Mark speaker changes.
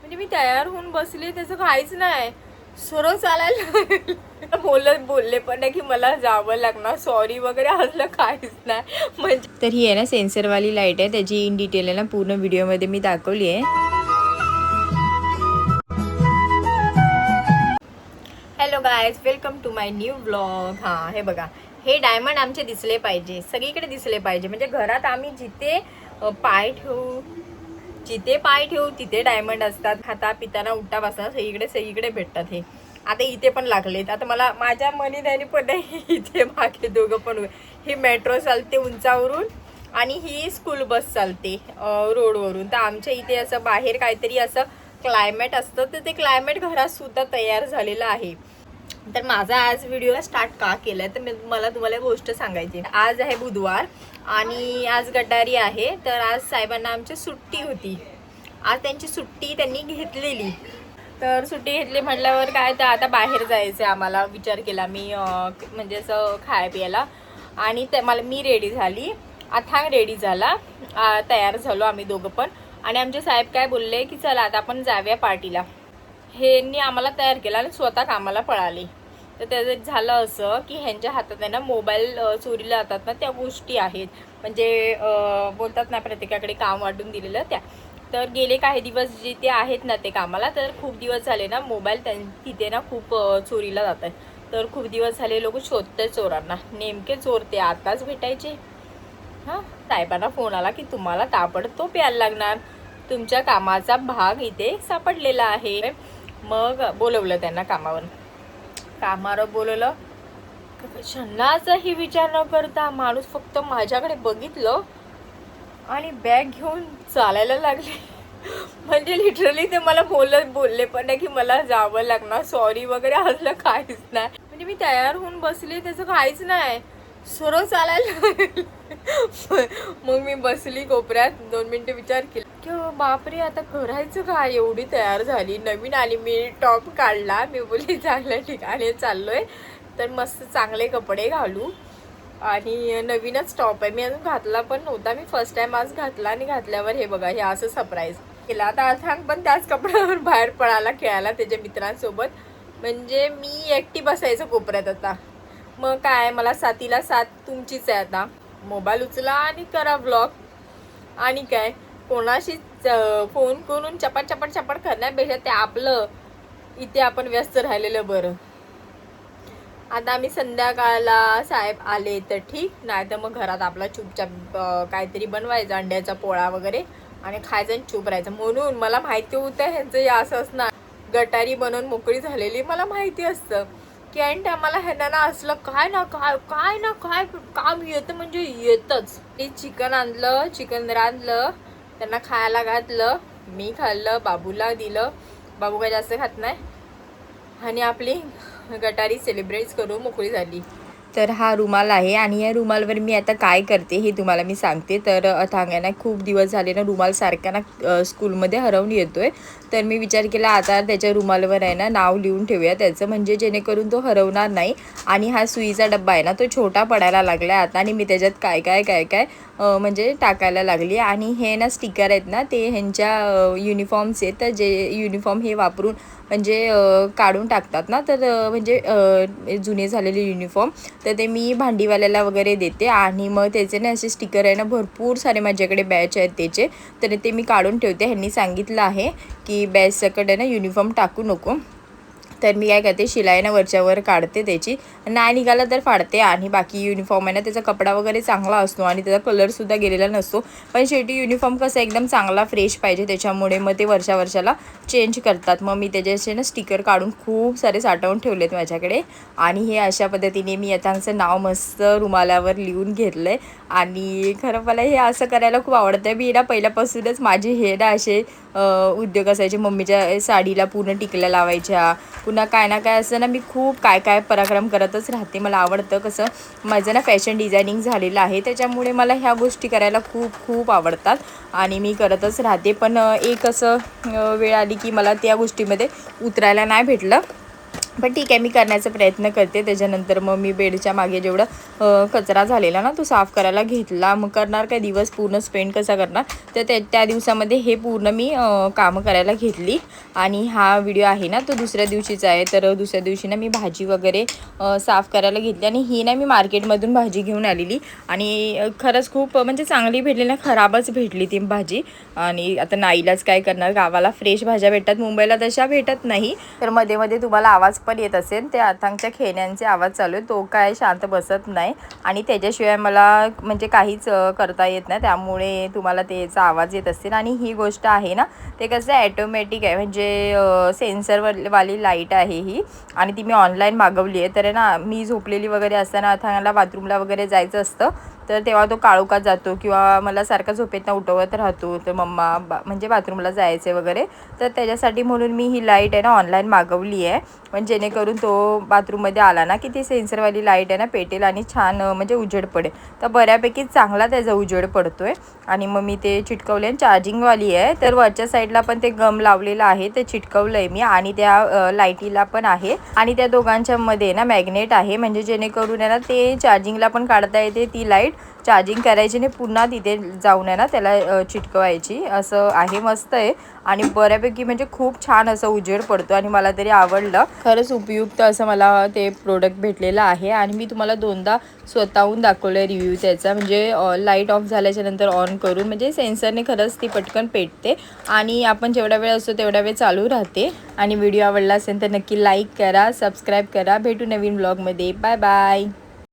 Speaker 1: म्हणजे मी तयार होऊन बसले, त्याचं काहीच नाही, सरळ चालायला बोलले पण नाही की मला जावं लागणार, सॉरी वगैरे असलं काहीच नाही. म्हणजे तर ही आहे ना सेन्सरवाली लाईट आहे, त्याची इन डिटेल आहे ना पूर्ण व्हिडिओमध्ये मी दाखवली आहे. Hello guys, welcome to my new vlog. हां, हे बघा, हे डायमंड आमचे दिसले पाहिजे, सगळीकडे दिसले पाहिजे. म्हणजे घरात आम्ही जिथे पाय ठेवू तिथे डायमंड असतात. खाता पिताना उठता बसताना सगळीकडे भेटतात. हे आता इथे पण लागलेत. आता मला माझ्या मनी द्यानी पण नाही, इथे मागे दोघं पण. ही मेट्रो चालते उंचावरून आणि ही स्कूल बस चालते रोडवरून. तर आमच्या इथे असं बाहेर काहीतरी असं क्लायमेट असतं, तर ते क्लायमेट घरात सुद्धा तयार झालेलं आहे. तर माझा आज व्हिडिओ स्टार्ट का केलाय तर मला तुम्हाला गोष्ट सांगायची. आज आहे बुधवार आणि आज गटारी आहे. तर आज साहेबांना आमची सुट्टी होती. आज त्यांची सुट्टी त्यांनी घेतलेली. तर सुट्टी घेतली म्हटल्यावर काय, तर आता बाहेर जायचं आम्हाला. विचार केला मी म्हणजे असं खाय प्यायला. आणि मी रेडी झाली, अथांग रेडी झाला, तयार झालो आम्ही दोघं पण. आणि आमचे साहेब काय बोलले की चला आता आपण जाऊया पार्टीला. ह्यांनी आम्हाला तयार केला आणि स्वतः कामाला पळाले. तर त्याचं झालं असं की ह्यांच्या हातात आहे ना मोबाईल चोरीला जातात ना, त्या गोष्टी आहेत. म्हणजे बोलतात ना प्रत्येकाकडे काम वाटून दिलेलं त्या. तर गेले काही दिवस जिथे आहेत ना ते कामाला, तर खूप दिवस झाले ना मोबाईल तिथे ना खूप चोरीला जात आहे. तर खूप दिवस झाले लोक शोधते चोरांना. नेमके चोर ते आताच भेटायचे. हां, साहेबांना फोन आला की तुम्हाला ताबडतोब यायला लागणार, तुमच्या कामाचा भाग इथे सापडलेला आहे. मग बोलवलं त्यांना कामावर बोलवलं. क्षणाचाही विचार न करता माणूस फक्त माझ्याकडे बघितलं आणि बॅग घेऊन चालायला लागले. म्हणजे लिटरली ते मला बोलले पण नाही की मला जावं लागणार, सॉरी वगैरे असलं काहीच नाही. म्हणजे मी तयार होऊन बसले, त्याचं काहीच नाही, सरळ चालायला. मग मी बसली कोपऱ्यात, 2 मिनिटं विचार केला की बापरे आता करायचं काय. एवढी तयार झाली, नवीन आली, मी टॉप काढला, मी बोलली चांगल्या ठिकाणी चाललोय तर मस्त चांगले कपडे घालू. आणि नवीनच टॉप आहे, मी अजून घातला पण नव्हता. मी फर्स्ट टाइम आज घातला आणि घातल्यावर हे बघा, हे असं सरप्राईज केला. आता अथांग पण त्याच कपड्यावर बाहेर पळाला खेळायला त्याच्या मित्रांसोबत. म्हणजे मी एकटी बसायचं कोपऱ्यात आता. मग काय, मला 7ला 7 तुमचीच आहे. आता मोबाईल उचला आणि करा व्लॉग. आणि काय, कोणाशी फोन करून चपाट करण्यापेक्षा ते आपलं इथे आपण व्यस्त राहिलेलं बरं. आता आम्ही संध्याकाळला साहेब आले तर ठीक, नाही तर मग घरात आपला चुपचाप काहीतरी बनवायचं, अंड्याचा पोळा वगैरे, आणि खायचं आणि चूप राहायचं. म्हणून मला माहिती होतं ह्यांचं हे असं असणार. गटारी बनवून मोकळी झालेली मला माहिती असतं की ऐन टायमाला ह्यांना असलं काय ना काय काम येतं, म्हणजे येतच. ते चिकन रांधलं, त्यांना खायला घातलं, मी खाल्लं, बाबूला दिलं. बाबू काय जास्त खात नाही. आणि आपली गटारी सेलिब्रेट करून मोकळी झाली. तर हा रुमाल आहे आणि या रुमालवर मी आता काय करते हे तुम्हाला मी सांगते. तर अथांगांना खूप दिवस झाले ना रुमाल सारखा ना स्कूलमध्ये हरवून येतोय. तर मी विचार केला आता त्याच्या रुमालवर आहे ना नाव लिहून ठेवूया त्याचं, म्हणजे जेणेकरून तो हरवणार नाही. आणि हा सुईचा डब्बा आहे ना तो छोटा पडायला लागला आहे आता, आणि मी त्याच्यात काय म्हणजे टाकायला लागली. आणि हे ना स्टिकर आहेत ना ते ह्यांच्या युनिफॉर्म्स आहेत. तर जे युनिफॉर्म हे वापरून म्हणजे काढून टाकतात ना, तर म्हणजे जुने झालेले युनिफॉर्म, तर ते मी भांडीवाल्याला वगैरे देते. आणि मग त्याचे ना असे स्टिकर आहे ना भरपूर सारे माझ्याकडे बॅच आहेत त्याचे, तर ते मी काढून ठेवते. ह्यांनी सांगितलं आहे की बॅच सकट आहे ना युनिफॉर्म टाकू नको. तर मी काय करते, शिलाईनं वरच्यावर काढते त्याची, नाही निघाला तर फाडते. आणि बाकी युनिफॉर्म आहे ना त्याचा कपडा वगैरे चांगला असतो आणि त्याचा कलरसुद्धा गेलेला नसतो. पण शेवटी युनिफॉर्म कसं एकदम चांगला फ्रेश पाहिजे, त्याच्यामुळे मग ते वर्षाला चेंज करतात. मग मी त्याच्याचे ना स्टिकर काढून खूप सारे साठवून ठेवलेत माझ्याकडे. आणि हे अशा पद्धतीने मी यथांचं नाव मस्त रुमालावर लिहून घेतलं आहे. आणि खरं मला हे असं करायला खूप आवडतं. मी ना पहिल्यापासूनच माझे हे ना असे उद्योग असायचे. मम्मीच्या साडीला पूर्ण टिकल्या लावायच्या, पुन्हा काय ना काय असं ना मी खूप काय पराक्रम करतच राहते. मला आवडतं, कसं माझं ना फॅशन डिझायनिंग झालेलं आहे, त्याच्यामुळे मला ह्या गोष्टी करायला खूप आवडतात आणि मी करतच राहते. पण एक असं वेळ आली की मला त्या गोष्टीमध्ये उतरायला नाही भेटलं. पण ठीक आहे, मी करण्याचा प्रयत्न करते. त्याच्यानंतर मग मी बेडच्या मागे जेवढं कचरा झालेला ना तो साफ करायला घेतला. मग करणार काय, दिवस पूर्ण स्पेंड कसा करणार, तर त्या दिवसामध्ये हे पूर्ण मी कामं करायला घेतली. आणि हा व्हिडिओ आहे ना तो दुसऱ्या दिवशीचा आहे. तर दुसऱ्या दिवशी ना मी भाजी वगैरे साफ करायला घेतली. आणि ही ना मी मार्केटमधून भाजी घेऊन आलेली आणि खरंच खूप म्हणजे चांगली भेटली ना, खराबच भेटली ती भाजी. आणि आता नाईलाज काय करणार, गावाला फ्रेश भाज्या भेटतात, मुंबईला तशा भेटत नाही. तर मध्ये मध्ये तुम्हाला आवाज पण येत असेल, ते अथांगच्या खेळण्यांचे आवाज चालू आहे, तो काय शांत बसत नाही. आणि त्याच्याशिवाय मला म्हणजे काहीच करता येत नाही, त्यामुळे तुम्हाला त्याचा आवाज येत असेल. आणि ही गोष्ट आहे ना ते कसं ॲटोमॅटिक आहे, म्हणजे सेन्सरवाली लाईट आहे ही. आणि ती मी ऑनलाईन मागवली आहे. तर ना मी झोपलेली वगैरे असताना अथांगला बाथरूमला वगैरे जायचं असतं, तर तेव्हा तो काळोखात जातो किंवा मला सारखा झोपेतनं उठवत राहतो, तर मम्मा म्हणजे बाथरूमला जायचे वगैरे. तर त्याच्यासाठी म्हणून मी ही लाईट आहे ना ऑनलाईन मागवली आहे. पण जेणेकरून तो बाथरूममध्ये आला ना की ती सेन्सरवाली लाईट आहे ना पेटेल आणि छान म्हणजे उजेड पडेल. तर बऱ्यापैकी चांगला त्याचा उजेड पडतो आहे. आणि मग मी ते चिटकवले आणि चार्जिंगवाली आहे. तर वरच्या साईडला पण ते गम लावलेलं आहे, ते चिटकवलं आहे मी. आणि त्या लाईटीला पण आहे. आणि त्या दोघांच्या मध्ये ना मॅग्नेट आहे, म्हणजे जेणेकरून आहे ना ते चार्जिंगला पण काढता येते ती लाईट. चार्जिंग करायची आणि पुन्हा तिथे जाऊन आहे ना त्याला चिटकवायची, असं आहे. मस्त आहे आणि बऱ्यापैकी म्हणजे खूप छान असं उजेड पडतो आणि मला तरी आवडलं. खरंच उपयुक्त असं मला ते प्रोडक्ट भेटलेलं आहे. आणि मी तुम्हाला दोनदा स्वतःहून दाखवलं आहे रिव्ह्यू त्याचा, म्हणजे लाईट ऑफ झाल्याच्या नंतर ऑन करून, म्हणजे सेन्सरने खरंच ती पटकन पेटते आणि आपण जेवढा वेळ असतो तेवढा वेळ चालू राहते. आणि व्हिडिओ आवडला असेल तर नक्की लाईक करा, सबस्क्राईब करा. भेटू नवीन व्लॉगमध्ये. Bye bye.